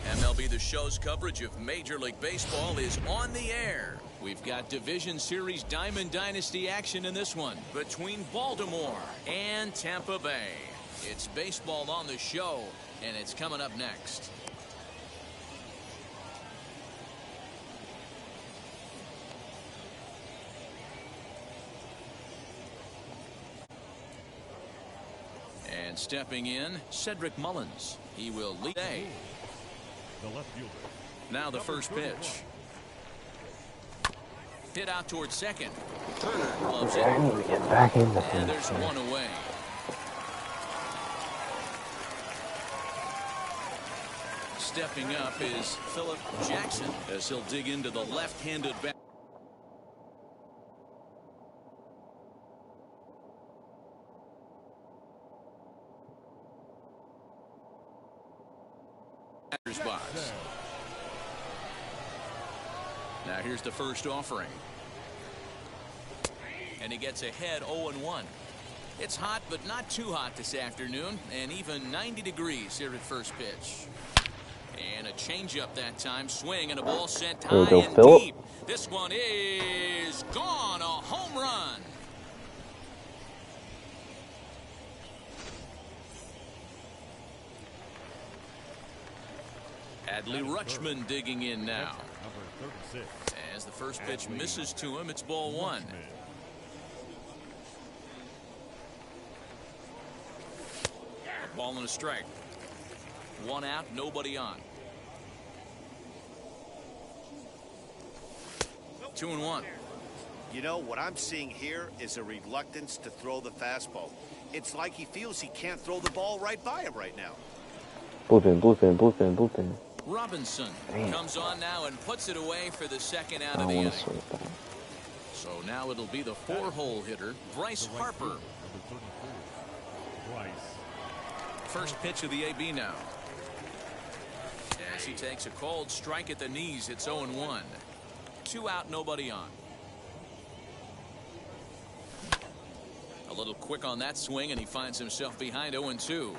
MLB The Show's coverage of Major League Baseball is on the air. We've got Division Series Diamond Dynasty action in this one between Baltimore and Tampa Bay. It's baseball on the show, and it's coming up next. And stepping in, Cedric Mullins. He will lead today. The left fielder. Now the first pitch. Hit out towards second. Turner gloves it. I need to get back in the And there's one away. Stepping up is Philip Jackson as he'll dig into the left-handed bat. Box. Now here's the first offering. And he gets ahead 0-1. It's hot, but not too hot this afternoon, and even 90 degrees here at first pitch. And a changeup that time, swing, and a ball sent high and deep. This one is gone, a home run. Adley Rutschman digging in now. As the first pitch misses to him, it's ball one. A ball and a strike. One out, nobody on. 2-1. You know, what I'm seeing here is a reluctance to throw the fastball. It's like he feels he can't throw the ball right by him right now. Bullpen. Robinson comes on now and puts it away for the second out of the inning. So now it'll be the four-hole hitter, Bryce Harper. First pitch of the AB now. As he takes a cold strike at the knees, it's 0-1. 2 out, nobody on. A little quick on that swing, and he finds himself behind 0-2.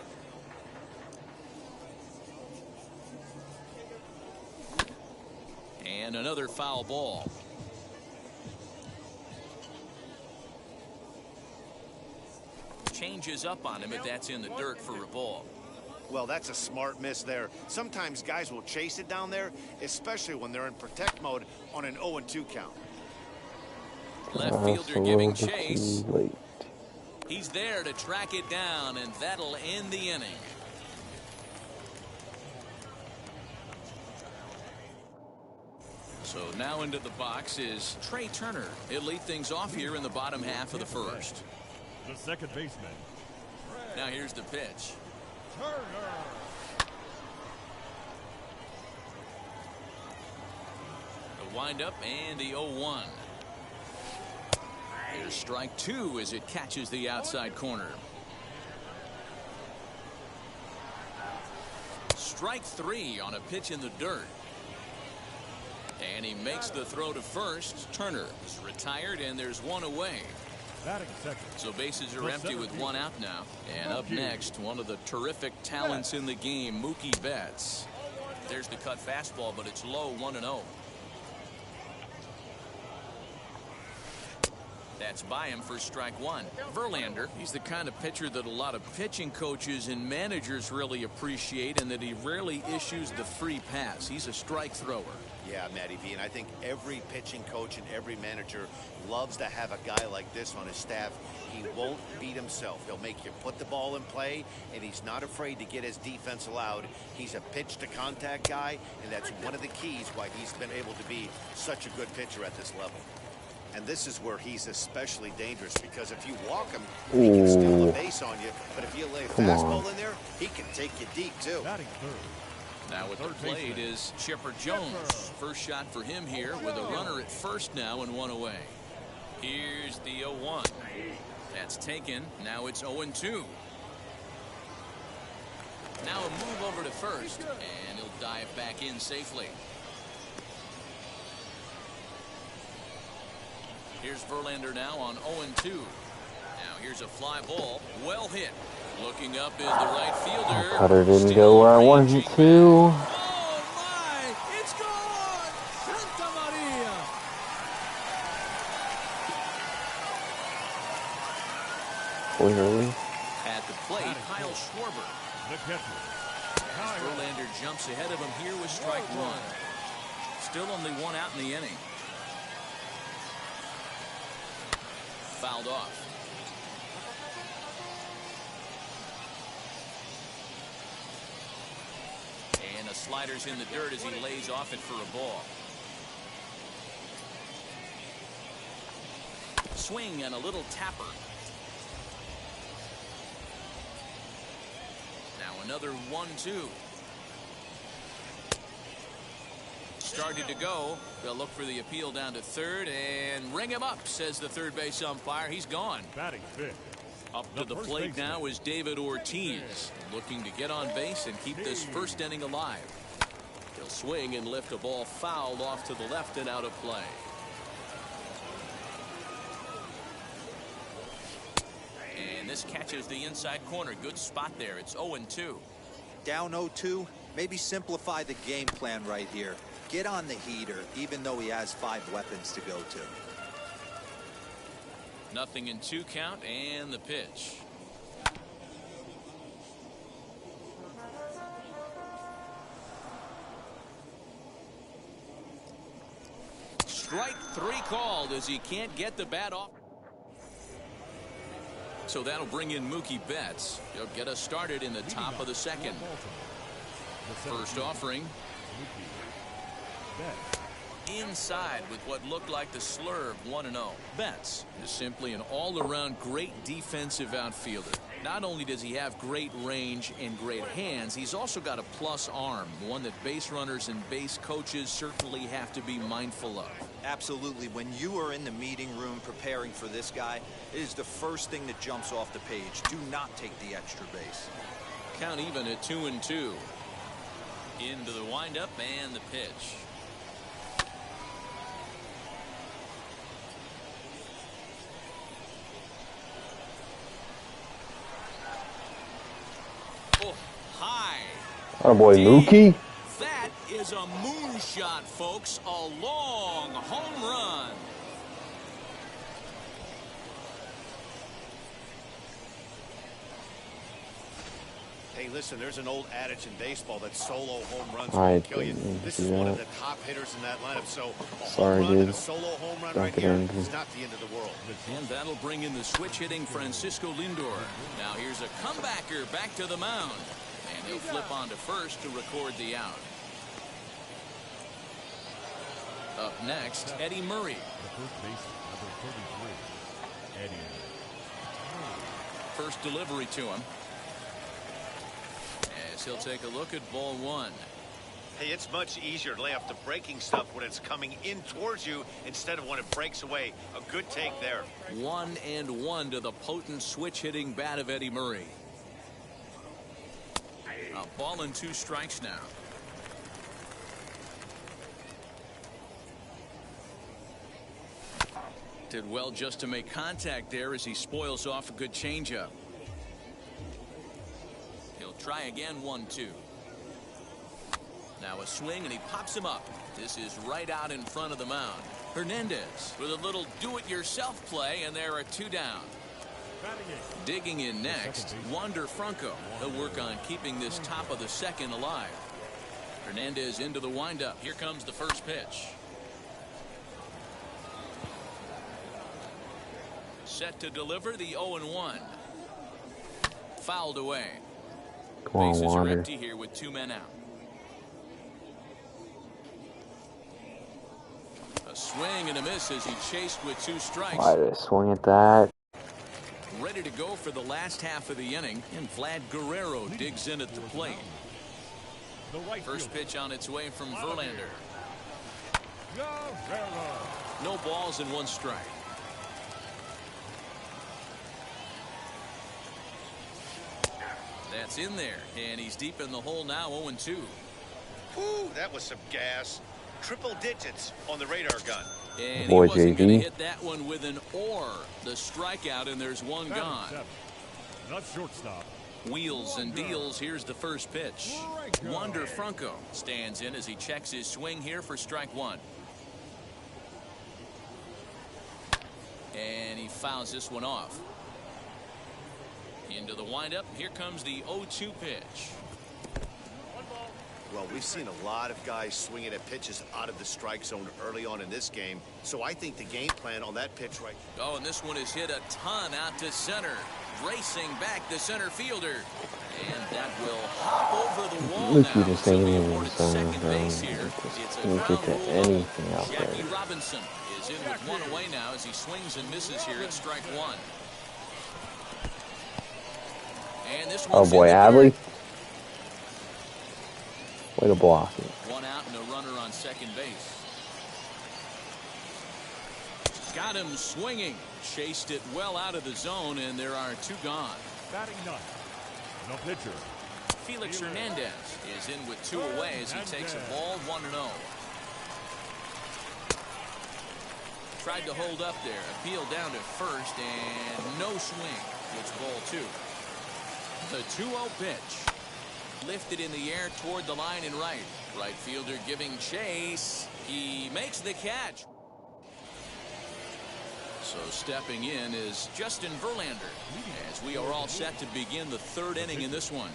And another foul ball. Changes up on him if that's in the dirt for a ball. Well, that's a smart miss there. Sometimes guys will chase it down there, especially when they're in protect mode on an 0-2 count. Left fielder giving chase. He's there to track it down, and that'll end the inning. So now into the box is Trey Turner. He'll lead things off here in the bottom half of the first. The second baseman. Now here's the pitch. Turner. The windup and the 0-1. Here's strike two as it catches the outside corner. Strike three on a pitch in the dirt. And he makes the throw to first. Turner is retired, and there's one away. So bases are empty with one out now. And up next, one of the terrific talents in the game, Mookie Betts. There's the cut fastball, but it's low, 1-0. That's by him for strike one. Verlander, he's the kind of pitcher that a lot of pitching coaches and managers really appreciate, and that he rarely issues the free pass. He's a strike thrower. Yeah, Matty V, and I think every pitching coach and every manager loves to have a guy like this on his staff. He won't beat himself. He'll make you put the ball in play, and he's not afraid to get his defense allowed. He's a pitch-to-contact guy, and that's one of the keys why he's been able to be such a good pitcher at this level. And this is where he's especially dangerous, because if you walk him, he can steal a base on you. But if you lay a fastball in there, he can take you deep, too. Now at the plate is Chipper Jones. First shot for him here with a runner at first now and one away. Here's the 0-1. That's taken. Now it's 0-2. Now a move over to first, and he'll dive back in safely. Here's Verlander now on 0-2. Now here's a fly ball. Well hit. Looking up is the right fielder. Cutter didn't go where I wanted it to. Oh my! It's gone! Santa Maria! Clearly. At the plate, Kyle Schwarber. The catcher. Verlander jumps ahead of him here with strike one. Still only one out in the inning. Fouled off. And the slider's in the dirt as he lays off it for a ball. Swing and a little tapper. Now another 1-2. Started to go. They'll look for the appeal down to third and ring him up, says the third base umpire. He's gone. Batting fifth. Up to the plate now is David Ortiz, looking to get on base and keep this first inning alive. He'll swing and lift a ball fouled off to the left and out of play. And this catches the inside corner. Good spot there. It's 0-2. Down 0-2. Maybe simplify the game plan right here. Get on the heater, even though he has 5 weapons to go to. 0-2 count and the pitch. Strike 3 called as he can't get the bat off. So that'll bring in Mookie Betts. He'll get us started in the top of the second. First offering. Inside with what looked like the slurve. 1-0. Betts is simply an all-around great defensive outfielder. Not only does he have great range and great hands, he's also got a plus arm, one that base runners and base coaches certainly have to be mindful of. Absolutely. When you are in the meeting room preparing for this guy, it is the first thing that jumps off the page. Do not take the extra base. Count even at 2-2. Into the windup and the pitch. Oh, high. Oh boy, Mookie. That is a moonshot, folks. A long home run. Hey, listen, there's an old adage in baseball that solo home runs will kill you. This is one of the top hitters in that lineup, so sorry, dude. A solo home run right here is not the end of the world. And that'll bring in the switch-hitting Francisco Lindor. Now here's a comebacker back to the mound. And he'll flip on to first to record the out. Up next, Eddie Murray. The first baseman, number 33, Eddie. First delivery to him. As he'll take a look at ball one. Hey, it's much easier to lay off the breaking stuff when it's coming in towards you instead of when it breaks away. A good take there. 1-1 to the potent switch-hitting bat of Eddie Murray. A ball and 2 strikes now. Did well just to make contact there as he spoils off a good changeup. He'll try again. 1-2. Now a swing and he pops him up. This is right out in front of the mound. Hernandez with a little do-it-yourself play, and there are 2 down. Digging in next, Wander Franco. He'll work on keeping this top of the second alive. Hernandez into the windup. Here comes the first pitch. Set to deliver the 0-1. Fouled away. Come on, Bases are Wander. empty here with 2 men out. A swing and a miss as he chased with 2 strikes. Why did I swing at that? Ready to go for the last half of the inning, and Vlad Guerrero digs in at the plate. First pitch on its way from Verlander. No balls and 1 strike. That's in there, and he's deep in the hole now. 0-2. Whew, that was some gas. Triple digits on the radar gun. And Boy, he wasn't going to JV. hit that one with an or. The strikeout, and there's one gone. Not shortstop. Wheels and deals. Here's the first pitch. Wander Franco stands in as he checks his swing here for strike one. And he fouls this one off. Into the windup. Here comes the 0-2 pitch. Well, we've seen a lot of guys swinging at pitches out of the strike zone early on in this game. So I think the game plan on that pitch right. Oh, and this one is hit a ton out to center. Racing back the center fielder. And that will hop over the wall Lucky now. just So ain't the even awarded center, second bro. base here. It's a Can't get ground to rule. anything out there. Jackie Robinson is in with one away now as he swings and misses here at strike one. And this Oh one's boy, in the Adley. dirt. Way to block it. One out and a runner on second base. Got him swinging. Chased it well out of the zone, and there are two gone. Batting ninth. No pitcher. Felix Hernandez is in with two away as he takes a ball 1-0. Tried to hold up there. Appeal down to first, and no swing. It's ball two. The 2-0 pitch. Lifted in the air toward the line and right. Right fielder giving chase. He makes the catch. So stepping in is Justin Verlander as we are all set to begin the third inning in this one.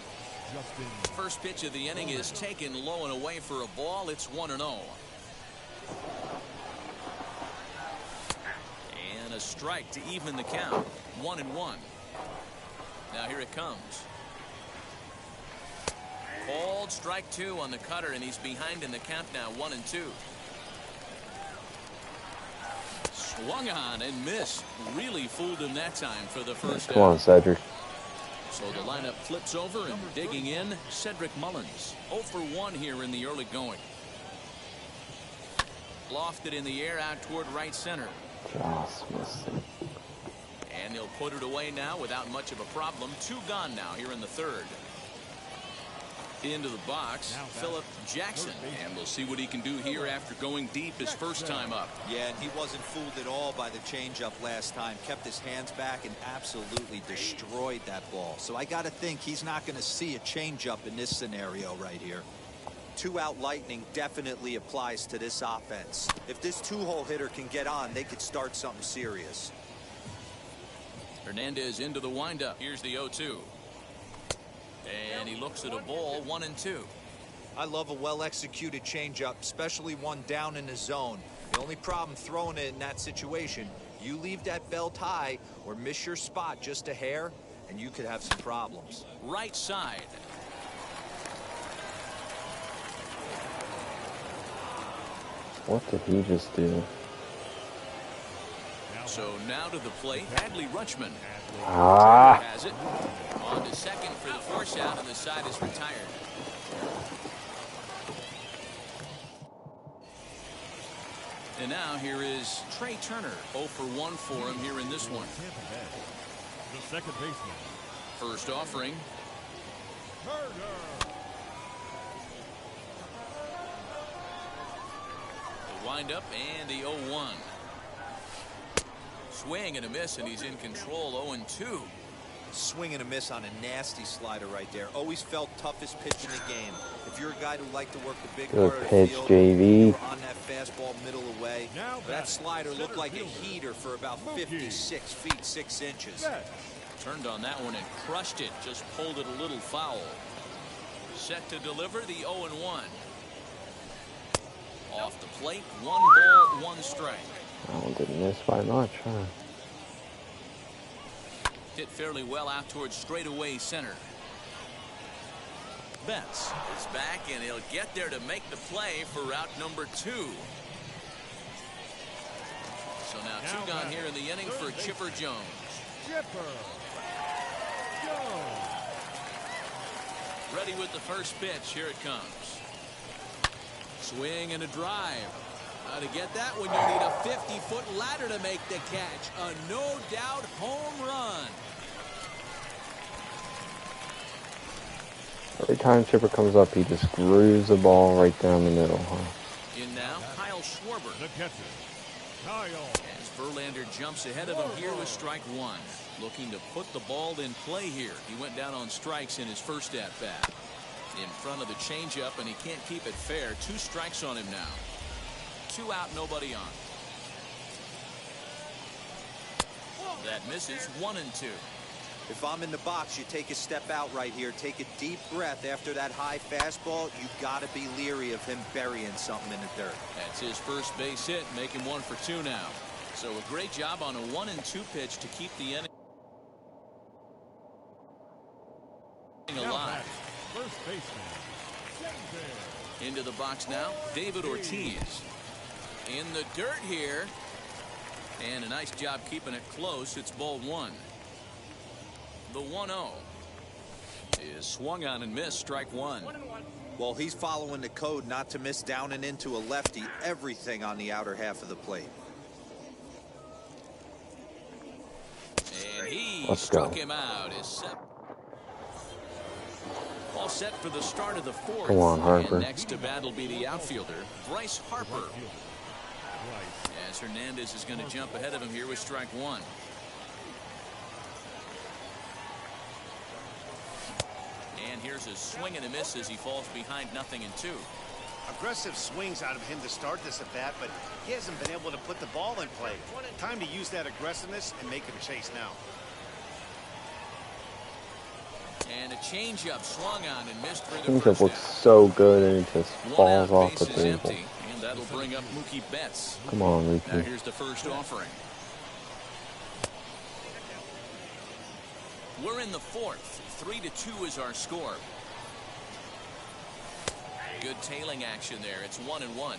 First pitch of the inning is taken low and away for a ball. It's 1-0. And a strike to even the count. 1-1. Now here it comes. Called strike two on the cutter, and he's behind in the count now. 1-2. Swung on and missed. Really fooled him that time for the first out. Come on, Cedric. So the lineup flips over, and digging in, Cedric Mullins. 0 for 1 here in the early going. Lofted in the air out toward right center. Just missed it. And he'll put it away now without much of a problem. Two gone now here in the third. Into the box, Philip Jackson, and we'll see what he can do here after going deep his first time up. Yeah, and he wasn't fooled at all by the changeup last time. Kept his hands back and absolutely destroyed that ball. So I got to think he's not going to see a changeup in this scenario right here. 2-out lightning definitely applies to this offense. If this two-hole hitter can get on, they could start something serious. Hernandez into the windup. Here's the 0-2. And he looks at a ball. 1-2. I love a well-executed changeup, especially one down in the zone. The only problem throwing it in that situation, you leave that belt high or miss your spot just a hair, and you could have some problems. Right side. What did he just do? So now to the plate, Adley Rutschman. Ah. Has it. On to second for the force out, and the side is retired. And now here is Trey Turner. 0 for 1 for him here in this one. The second baseman. First offering. The windup and the 0-1. Swing and a miss, and he's in control. 0-2. Swing and a miss on a nasty slider right there. Always felt toughest pitch in the game. If you're a guy who liked to work the big Good part of pitch, the field, JV. you were on that fastball middle away. That slider looked like a heater for about 56 feet 6 inches. Turned on that one and crushed it. Just pulled it a little foul. Set to deliver the 0-1. Off the plate, 1 ball, 1 strike. Oh, didn't miss by much, huh? Hit fairly well out towards straightaway center. Betts is back, and he'll get there to make the play for route number 2. So now 2 gone here in the inning for Chipper Jones. Ready with the first pitch. Here it comes. Swing and a drive. To get that one, you need a 50-foot ladder to make the catch. A no-doubt home run. Every time Chipper comes up, he just grooves the ball right down the middle, huh? In now, Kyle Schwarber. The catcher. As Verlander jumps ahead of him here with strike one. Looking to put the ball in play here. He went down on strikes in his first at-bat. In front of the changeup, and he can't keep it fair. 2 strikes on him now. 2 out, nobody on. That misses. 1-2. If I'm in the box, you take a step out right here. Take a deep breath after that high fastball. You got to be leery of him burying something in the dirt. That's his first base hit, making 1 for 2 now. So a great job on a 1-2 pitch to keep the inning alive. First baseman. Into the box now, David Ortiz. In the dirt here. And a nice job keeping it close. It's ball 1. The 1-0 is swung on and missed. Strike 1. Well, he's following the code not to miss down and into a lefty. Everything on the outer half of the plate. And he struck him out. Is set. All set for the start of the 4th. Come on, Harper. And next to bat will be the outfielder, Bryce Harper. As Hernandez is going to jump ahead of him here with strike 1. And here's a swing and a miss as he falls behind 0-2. Aggressive swings out of him to start this at bat, but he hasn't been able to put the ball in play. Time to use that aggressiveness and make him chase now. And a changeup swung on and missed for the Changeup first looks out. so good and it just falls off the Base is table. empty, and that'll bring up Mookie Betts. Come on, Now Mookie. here's the first offering. We're in the 4th. 3-2 is our score. Good tailing action there. It's 1-1.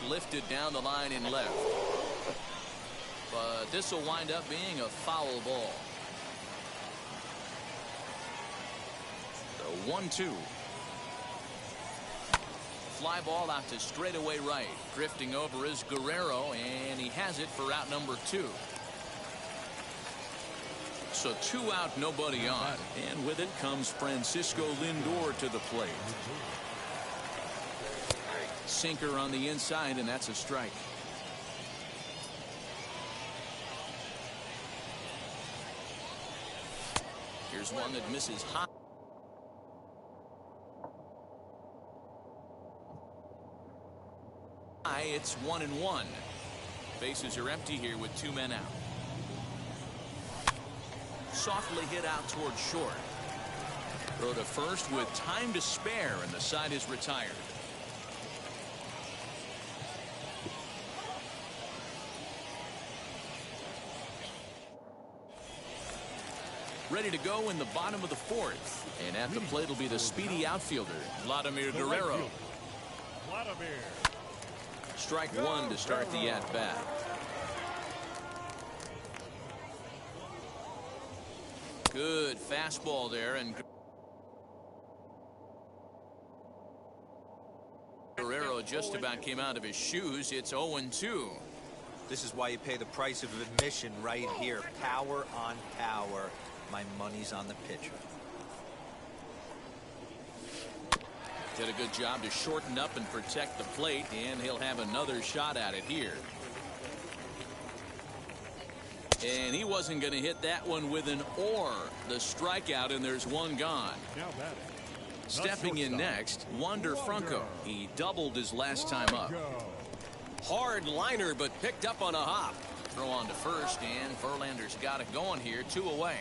Lifted down the line in left. But this will wind up being a foul ball. So 1-2. Fly ball out to straightaway right. Drifting over is Guerrero, and he has it for out number 2. So 2 out, nobody on. And with it comes Francisco Lindor to the plate. Sinker on the inside, and that's a strike. Here's one that misses high. It's 1-1. Bases are empty here with 2 men out. Softly hit out toward short. Throw to first with time to spare, and the side is retired. Ready to go in the bottom of the 4th. And at the plate will be the speedy outfielder, Vladimir Guerrero. Strike 1 to start the at-bat. Good fastball there, and Guerrero just about came out of his shoes. It's 0-2. This is why you pay the price of admission right here. Power on power. My money's on the pitcher. Did a good job to shorten up and protect the plate, and he'll have another shot at it here. And he wasn't going to hit that one with an or. The strikeout, and there's one gone. Stepping in next, Wander Franco. He doubled his last time up. Hard liner, but picked up on a hop. Throw on to first, and Verlander's got it going here. 2 away.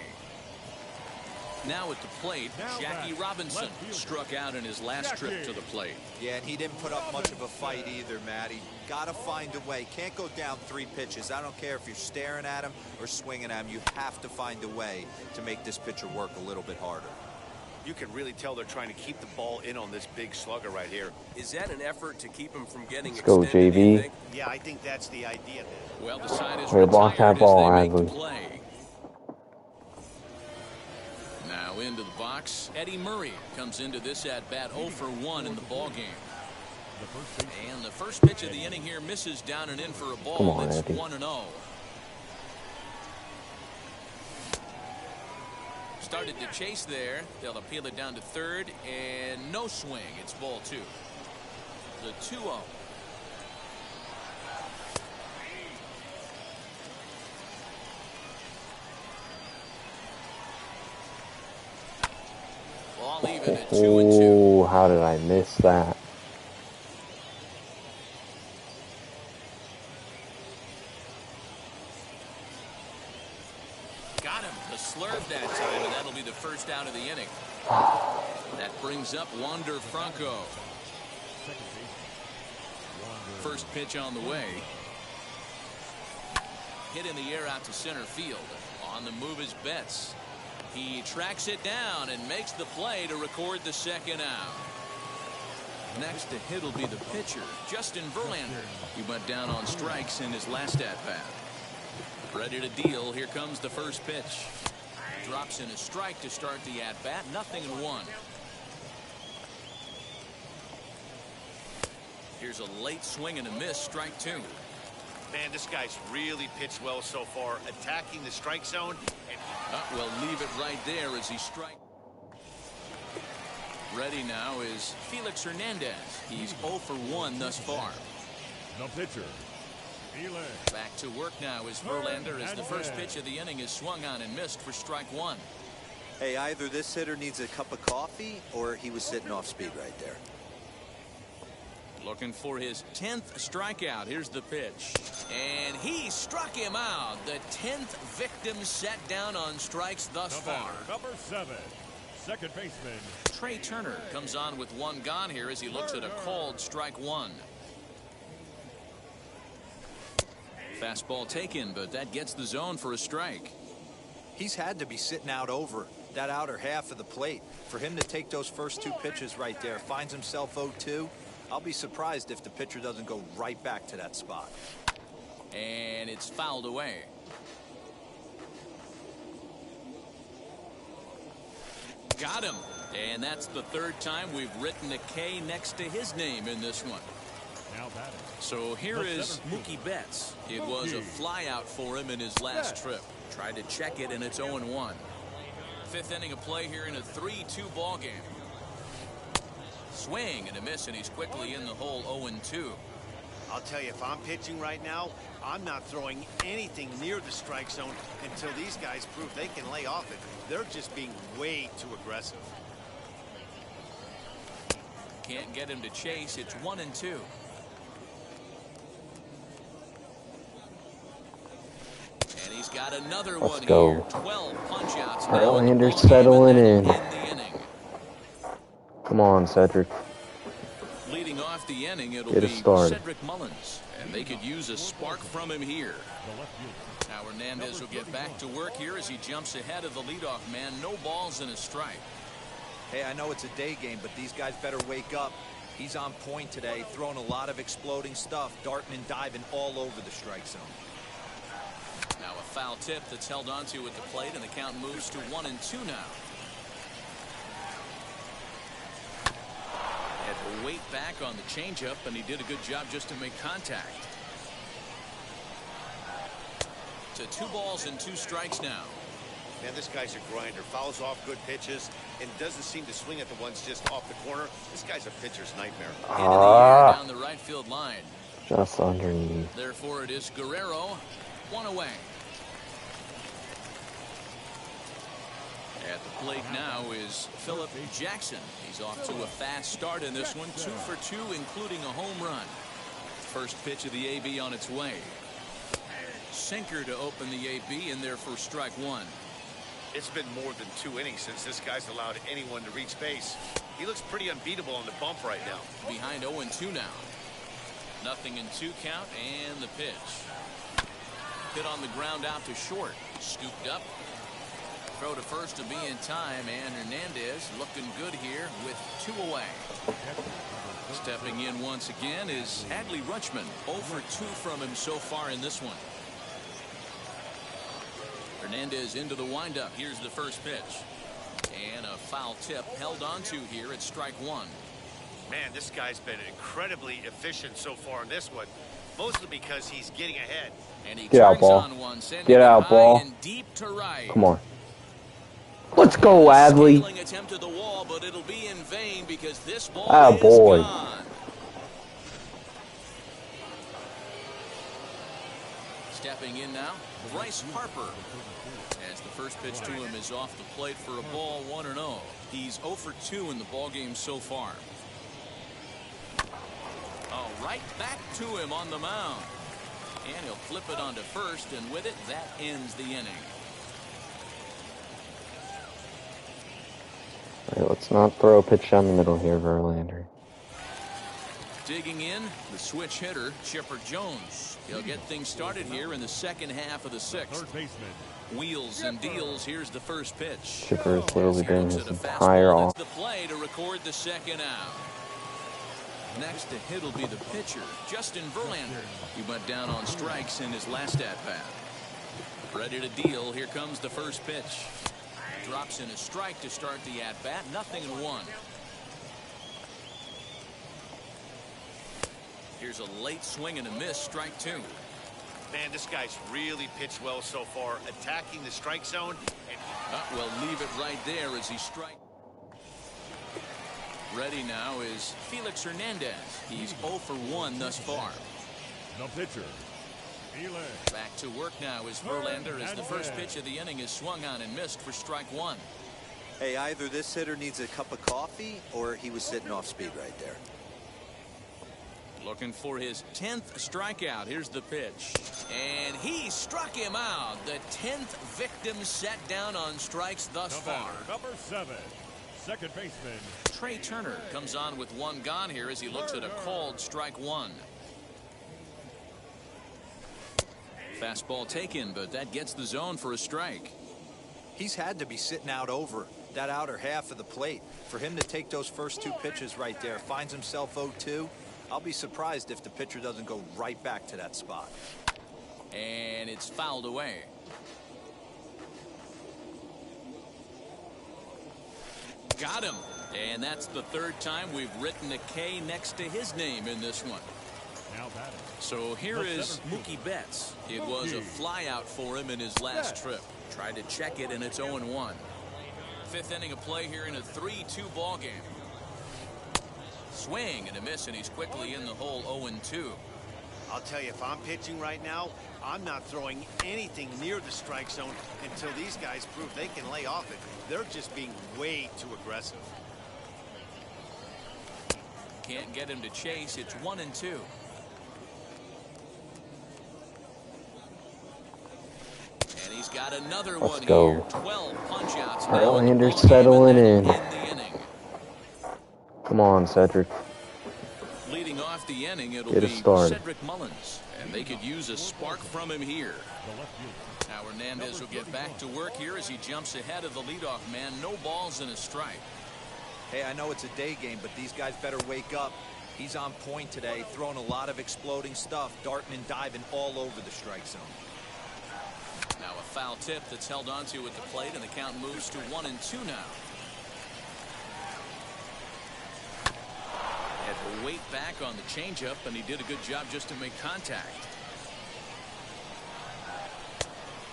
Now at the plate, Jackie Robinson struck out in his last trip to the plate. Yeah, and he didn't put up much of a fight either, Matty. Got to find a way. Can't go down 3 pitches. I don't care if you're staring at him or swinging at him. You have to find a way to make this pitcher work a little bit harder. You can really tell they're trying to keep the ball in on this big slugger right here. Is that an effort to keep him from getting Let's extended, go, do you JV. think? Yeah, I think that's the idea. Well, the side is Way to block retired that ball, as they make the Adley. play. Now into the box, Eddie Murray comes into this at-bat 0 for 1 in the ballgame. And the first pitch of the inning here misses down and in for a ball. Come on, It's Eddie. 1-0. Started to chase there. They'll appeal it down to third, and no swing. It's ball 2. The 2-0. Ball even at 2-2. Oh, how did I miss that? Got him. The slurve that time, and that'll be the first out of the inning. That brings up Wander Franco. First pitch on the way. Hit in the air out to center field. On the move is Betts. He tracks it down and makes the play to record the second out. Next to hit will be the pitcher, Justin Verlander. He went down on strikes in his last at-bat. Ready to deal. Here comes the first pitch. Drops in a strike to start the at-bat. 0-1. Here's a late swing and a miss. Strike 2. Man, this guy's really pitched well so far, attacking the strike zone. We'll leave it right there as he strikes. Ready now is Felix Hernandez. He's 0 for 1 thus far. The pitcher, Back to work now is Verlander as the first pitch of the inning is swung on and missed for strike 1. Hey, either this hitter needs a cup of coffee or he was sitting off speed right there. Looking for his 10th strikeout. Here's the pitch. And he struck him out. The 10th victim set down on strikes thus far. number 7, second baseman, Trey Turner comes on with 1 gone here as he looks at a called strike 1. Fastball taken, but that gets the zone for a strike. He's had to be sitting out over that outer half of the plate. For him to take those first 2 pitches right there, finds himself 0-2. I'll be surprised if the pitcher doesn't go right back to that spot. And it's fouled away. Got him. And that's the 3rd time we've written a K next to his name in this one. now batting. So here is Mookie Betts. It was a flyout for him in his last trip. Tried to check it, and it's 0-1. 5th inning of play here in a 3-2 ball game. Swing and a miss, and he's quickly in the hole. 0-2. I'll tell you, if I'm pitching right now, I'm not throwing anything near the strike zone until these guys prove they can lay off it. They're just being way too aggressive. Can't get him to chase. It's 1-2. And he's got another one go. here. 12 punch outs. Verlander's settling in. The inning. Come on, Cedric. Leading off the inning, it'll Get be it started. Cedric Mullins, and they could use a spark from him here. Now Hernandez will get back to work here as he jumps ahead of the leadoff man. No balls and a strike. Hey, I know it's a day game, but these guys better wake up. He's on point today, throwing a lot of exploding stuff, darting and diving all over the strike zone. Now a foul tip that's held onto at the plate, and the count moves to 1-2 now. Had to wait back on the changeup, and he did a good job just to make contact. To 2 balls and 2 strikes now. Man, this guy's a grinder. Fouls off good pitches and doesn't seem to swing at the ones just off the corner. This guy's a pitcher's nightmare. Into the air down the right field line. Just underneath. Therefore, it is Guerrero. 1 away. At the plate now is Philip Jackson. He's off to a fast start in this one. 2 for 2, including a home run. First pitch of the AB on its way. Sinker to open the AB in there for strike 1. It's been more than 2 innings since this guy's allowed anyone to reach base. He looks pretty unbeatable on the bump right now. Behind 0-2 now. 0-2 count, and the pitch. Hit on the ground out to short. Scooped up. Throw to first to be in time, and Hernandez looking good here with 2 away. Stepping in once again is Adley Rutschman. 0 for 2 from him so far in this one. Hernandez into the windup. Here's the first pitch. And a foul tip held onto here at strike 1. Man, this guy's been incredibly efficient so far in this one, mostly because he's getting ahead. And he Get out, turns ball. on one, sending Get it out, high ball. and deep to right. Come on. Let's go, Adley. Attempt to the wall, but it'll be in vain because this ball Ah, is boy. gone. Stepping in now, Bryce Harper. As the first pitch to him is off the plate for a ball, 1-0. He's 0 for 2 in the ballgame so far. Oh, right back to him on the mound. And he'll flip it onto first, and with it, that ends the inning. All right, let's not throw a pitch down the middle here, Verlander. Digging in, the switch hitter, Chipper Jones. He'll get things started here in the second half of the sixth. Wheels and deals. Here's the first pitch. Chipper has literally been his entire off. The play to record the second out. Next to hit will be the pitcher, Justin Verlander. He went down on strikes in his last at-bat. Ready to deal. Here comes the first pitch. Drops in a strike to start the at-bat. 0-1. Here's a late swing and a miss. Strike 2. Man, this guy's really pitched well so far, attacking the strike zone. We'll leave it right there as he strikes. Ready now is Felix Hernandez. He's 0 for 1 thus far. The pitcher, Back to work now is Verlander as the first pitch of the inning is swung on and missed for strike 1. Hey, either this hitter needs a cup of coffee or he was sitting off speed right there. Looking for his 10th strikeout. Here's the pitch. And he struck him out. The 10th victim set down on strikes thus far. number 7, second baseman, Trey Turner comes on with 1 gone here as he looks at a called strike 1. Fastball taken, but that gets the zone for a strike. He's had to be sitting out over that outer half of the plate. For him to take those first 2 pitches right there, finds himself 0-2. I'll be surprised if the pitcher doesn't go right back to that spot. And it's fouled away. Got him. And that's the 3rd time we've written a K next to his name in this one. So here is Mookie Betts. It was a flyout for him in his last trip. Tried to check it, and it's 0-1. 5th inning of play here in a 3-2 ball game. Swing and a miss, and he's quickly in the hole. 0-2. I'll tell you, if I'm pitching right now, I'm not throwing anything near the strike zone until these guys prove they can lay off it. They're just being way too aggressive. Can't get him to chase. It's 1-2. And he's got another one go. here. 12 punch-outs now. Verlander settling in. Come on, Cedric. Leading off the inning, it'll Get be it started. Cedric Mullins, and they could use a spark from him here. Now Hernandez will get back to work here as he jumps ahead of the leadoff man. No balls and a strike. Hey, I know it's a day game, but these guys better wake up. He's on point today, throwing a lot of exploding stuff, darting and diving all over the strike zone. Now a foul tip that's held onto at the plate, and the count moves to 1-2 now. Had to wait back on the changeup, and he did a good job just to make contact.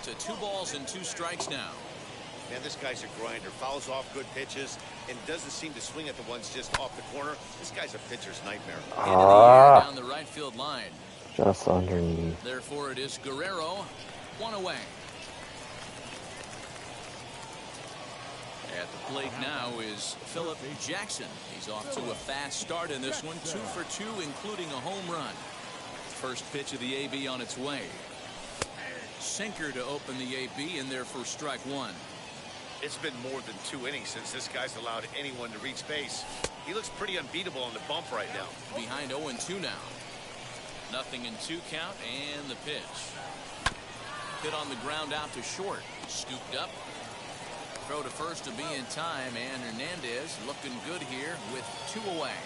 To 2 balls and 2 strikes now. Man, this guy's a grinder. Fouls off good pitches and doesn't seem to swing at the ones just off the corner. This guy's a pitcher's nightmare. End of the year down the right field line. Just underneath. Therefore, it is Guerrero. 1 away. At the plate now is Philip Jackson. He's off to a fast start in this one. 2 for 2, including a home run. First pitch of the AB on its way. Sinker to open the AB, and there for strike 1. It's been more than 2 innings since this guy's allowed anyone to reach base. He looks pretty unbeatable on the bump right now. Behind 0-2 now. 0-2 count, and the pitch. Hit on the ground out to short. Scooped up. Throw to first to be in time, and Hernandez looking good here with 2 away.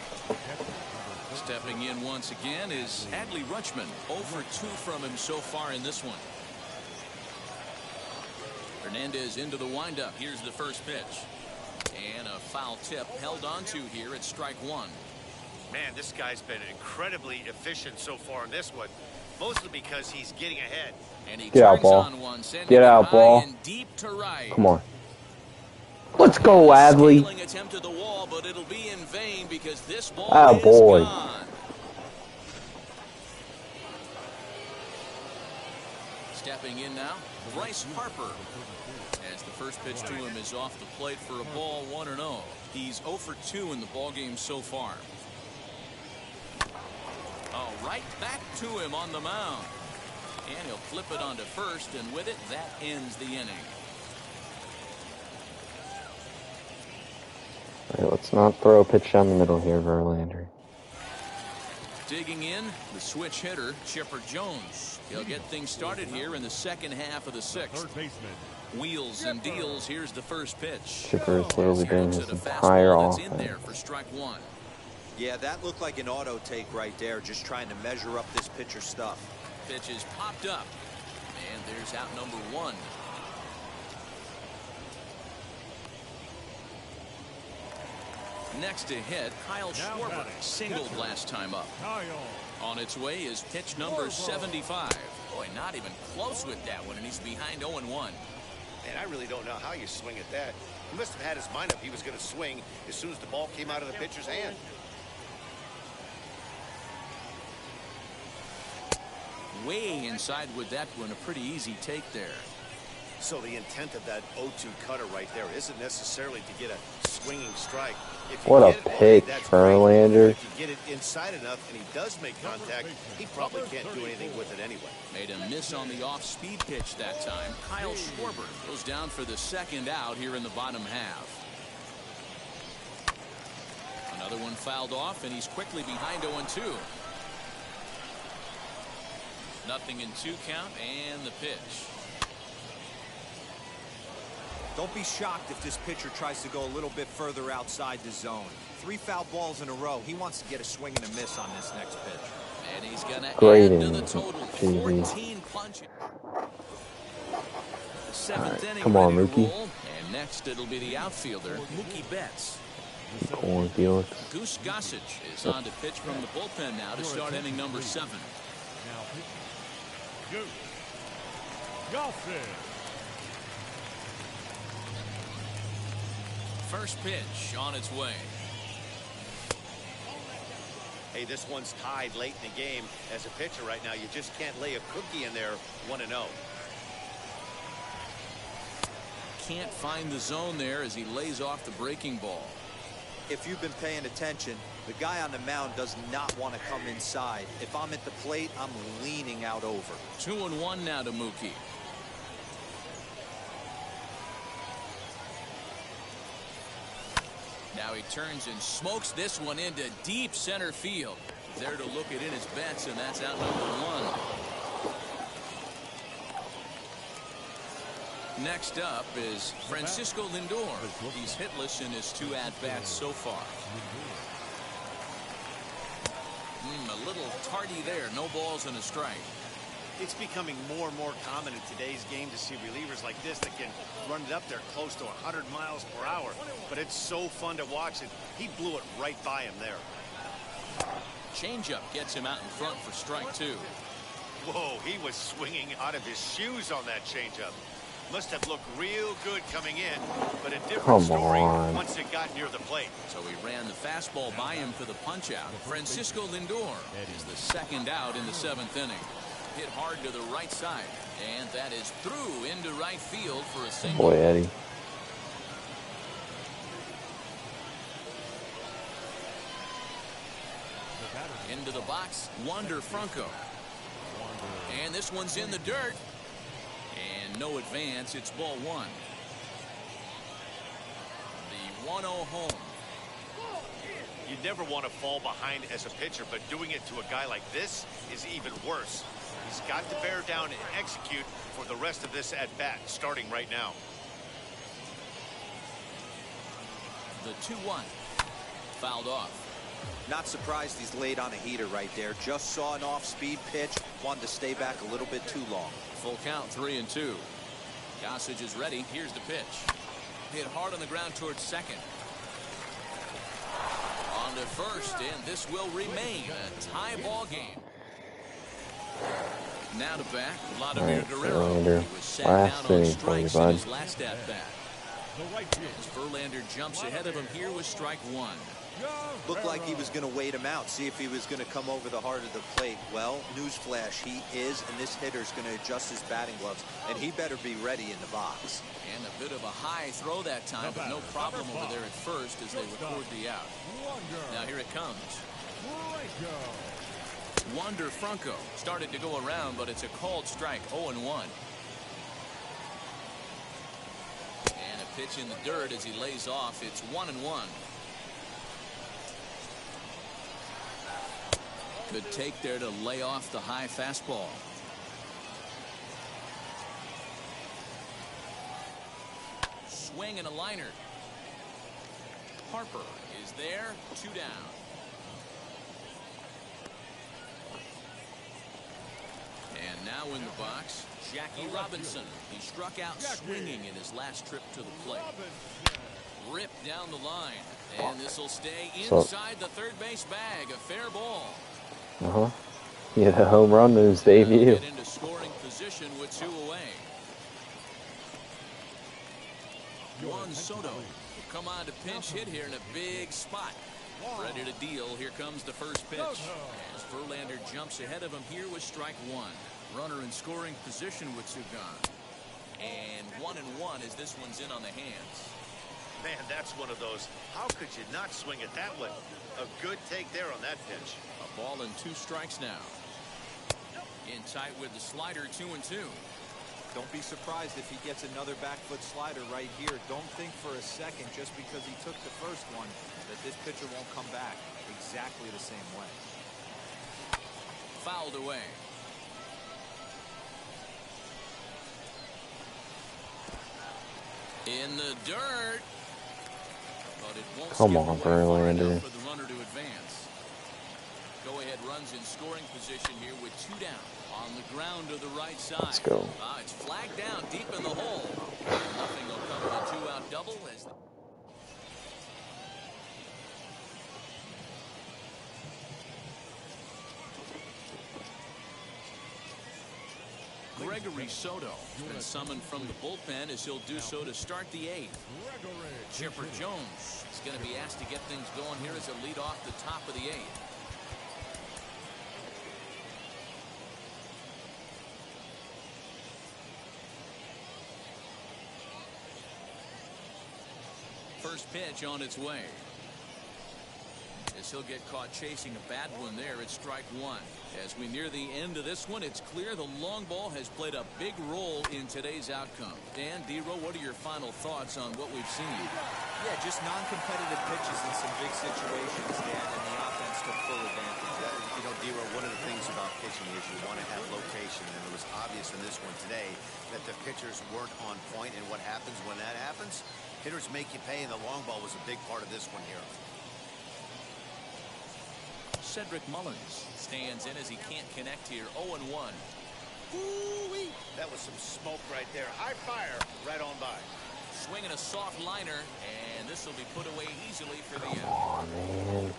Stepping in once again is Adley Rutschman. 0 for 2 from him so far in this one. Hernandez into the windup. Here's the first pitch. And a foul tip held onto here at strike 1. Man, this guy's been incredibly efficient so far in this one, mostly because he's getting ahead. And he Get out, turns ball. on one, Get out, ball. and deep to right. Come on. Let's go, Adley. Stealing attempt at the wall, but it'll be in vain because this ball is boy. gone. Stepping in now, Bryce Harper. As the first pitch to him is off the plate for a ball 1-0. He's 0 for 2 in the ballgame so far. Oh, right back to him on the mound. And he'll flip it onto first, and with it, that ends the inning. All right, let's not throw a pitch down the middle here, Verlander. Digging in, the switch hitter, Chipper Jones. He'll get things started here in the second half of the sixth. Wheels and deals. Here's the first pitch. Chipper is literally doing his entire fastball that's in there offense. for strike one. Yeah, that looked like an auto take right there, just trying to measure up this pitcher's stuff. Pitch is popped up, and there's out number one. Next to hit, Kyle Schwarber singled last time up. On its way is pitch number 75. Boy, not even close with that one, and he's behind 0-1. And I really don't know how you swing at that. He must have had his mind up he was going to swing as soon as the ball came out of the pitcher's hand. Way inside with that one, a pretty easy take there. So the intent of that 0-2 cutter right there isn't necessarily to get a swinging strike. If you What a get it, pitch, that's great. Verlander. If you get it inside enough and he does make contact, he probably can't do anything with it anyway. Made a miss on the off-speed pitch that time. Kyle Schwarber goes down for the second out here in the bottom half. Another one fouled off, and he's quickly behind 0-2. Nothing in 2 count, and the pitch. Don't be shocked if this pitcher tries to go a little bit further outside the zone. 3 foul balls in a row. He wants to get a swing and a miss on this next pitch. And he's going to Great add to the inning. total. GG. 14 punches. The seventh inning come on, ready to Mookie. roll. And next it'll be the outfielder, Mookie Betts. Corn Felix. Goose Gossage is on to pitch from the bullpen now to start inning number 7. Goose Gossage. First pitch on its way. Hey, this one's tied late in the game. As a pitcher right now, you just can't lay a cookie in there 1-0. Can't find the zone there as he lays off the breaking ball. If you've been paying attention, the guy on the mound does not want to come inside. If I'm at the plate, I'm leaning out over. 2-1 now to Mookie. Now he turns and smokes this one into deep center field. There to look it in his Betts, and that's out number 1. Next up is Francisco Lindor. He's hitless in his 2 at-bats so far. A little tardy there. No balls and a strike. It's becoming more and more common in today's game to see relievers like this that can run it up there close to 100 miles per hour. But it's so fun to watch it. He blew it right by him there. Changeup gets him out in front for strike 2. Whoa, he was swinging out of his shoes on that changeup. Must have looked real good coming in, but a different story once it got near the plate. So he ran the fastball by him for the punch-out. Francisco Lindor is the second out in the 7th inning. Hit hard to the right side, and that is through into right field for a single. Boy, Eddie. Into the box, Wander Franco. And this one's in the dirt. And no advance, it's ball 1. The 1-0 home. You never want to fall behind as a pitcher, but doing it to a guy like this is even worse. He's got to bear down and execute for the rest of this at-bat, starting right now. The 2-1. Fouled off. Not surprised he's laid on a heater right there. Just saw an off-speed pitch. Wanted to stay back a little bit too long. Full count, 3-2. Gossage is ready. Here's the pitch. Hit hard on the ground towards second. On to first, and this will remain a tie ball game. Now to bat, Vladimir Guerrero. He was sat down on strikes in his last at bat. As Verlander jumps ahead of him here with strike one. Looked like he was going to wait him out, see if he was going to come over the heart of the plate. Well, newsflash, he is, and this hitter's going to adjust his batting gloves, and he better be ready in the box. And a bit of a high throw that time, but no problem over there at first as they record the out. Now here it comes. Wander Franco started to go around, but it's a called strike, 0-1. And a pitch in the dirt as he lays off. It's 1-1. Good take there to lay off the high fastball. Swing and a liner. Harper is there, 2 down. And now in the box, Jackie Robinson. He struck out swinging in his last trip to the plate. Ripped down the line, and this will stay inside the third base bag. A fair ball. Yeah, the home run in his debut. Get into scoring position with 2 away. Juan Soto will come on to pinch hit here in a big spot. Ready to deal. Here comes the first pitch. As Verlander jumps ahead of him here with strike one. Runner in scoring position with 2 gone. And 1-1 as this one's in on the hands. Man, that's one of those. How could you not swing at that one? A good take there on that pitch. A ball and 2 strikes now. In tight with the slider, 2-2. Don't be surprised if he gets another back foot slider right here. Don't think for a second, just because he took the first one, that this pitcher won't come back exactly the same way. Fouled away. In the dirt. But it won't Come on, Verlander. For the runner to advance. Go ahead runs in scoring position here with 2 down. On the ground to the right side. Let's go. It's flagged down deep in the hole. Nothing will come with a 2-out double as Gregory Soto has been summoned from the bullpen as he'll do so to start the 8th. Chipper Jones is going to be asked to get things going here as a lead off the top of the 8th. First pitch on its way. As he'll get caught chasing a bad one there, it's strike one. As we near the end of this one, it's clear the long ball has played a big role in today's outcome. Dan, D-Row, what are your final thoughts on what we've seen? Yeah, just non-competitive pitches in some big situations, Dan, and the offense took full advantage. You know, D-Row, one of the things about pitching is you want to have location, and it was obvious in this one today that the pitchers weren't on point, and what happens when that happens? Hitters make you pay, and the long ball was a big part of this one here. Cedric Mullins stands in as he can't connect here. 0-1. Ooh-wee. That was some smoke right there. High fire right on by. Swinging a soft liner, and this will be put away easily for the end. Oh, man.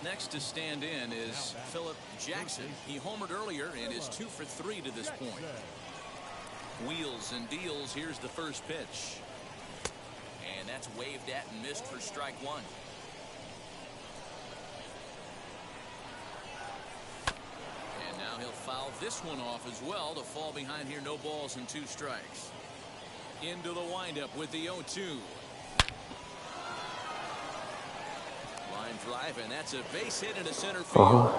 Next to stand in is Philip Jackson. He homered earlier and is 2 for 3 to this point. Wheels and deals. Here's the first pitch. And that's waved at and missed for strike one. And now he'll foul this one off as well to fall behind here. No balls and 2 strikes. Into the windup with the 0-2. Line drive, and that's a base hit into center field.